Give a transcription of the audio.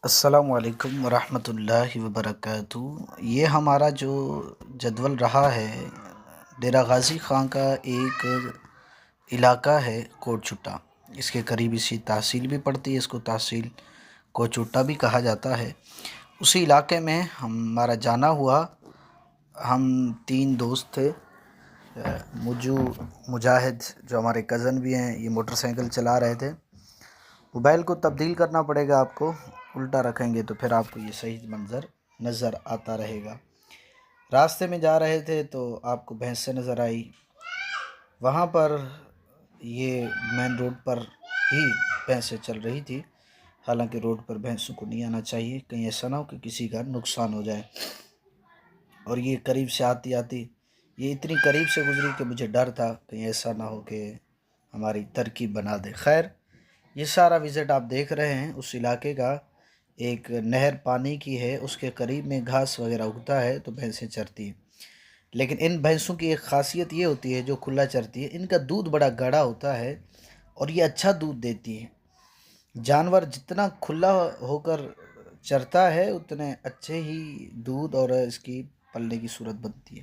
السلام علیکم ورحمۃ اللہ وبرکاتہ۔ یہ ہمارا جو جدول رہا ہے، ڈیرہ غازی خان کا ایک علاقہ ہے کوٹ چٹا، اس کے قریب اسی تحصیل بھی پڑتی ہے، اس کو تحصیل کوٹ چٹا بھی کہا جاتا ہے۔ اسی علاقے میں ہمارا جانا ہوا، ہم 3 دوست تھے۔ مجاہد جو ہمارے کزن بھی ہیں، یہ موٹر سائیکل چلا رہے تھے۔ موبائل کو تبدیل کرنا پڑے گا آپ کو، الٹا رکھیں گے تو پھر آپ کو یہ صحیح منظر نظر آتا رہے گا۔ راستے میں جا رہے تھے تو آپ کو بھینسیں نظر آئی، وہاں پر یہ مین روڈ پر ہی بھینسیں چل رہی تھی، حالانکہ روڈ پر بھینسوں کو نہیں آنا چاہیے، کہیں ایسا نہ ہو کہ کسی کا نقصان ہو جائے۔ اور یہ قریب سے آتی آتی یہ اتنی قریب سے گزری کہ مجھے ڈر تھا کہیں ایسا نہ ہو کہ ہماری ترکیب بنا دے۔ خیر، یہ سارا وزٹ آپ دیکھ رہے ہیں اس علاقے کا، ایک نہر پانی کی ہے، اس کے قریب میں گھاس وغیرہ اگتا ہے تو بھینسیں چرتی ہیں۔ لیکن ان بھینسوں کی ایک خاصیت یہ ہوتی ہے جو کھلا چرتی ہے، ان کا دودھ بڑا گاڑھا ہوتا ہے اور یہ اچھا دودھ دیتی ہے۔ جانور جتنا کھلا ہو کر چرتا ہے اتنے اچھے ہی دودھ اور اس کی پلنے کی صورت بنتی ہے۔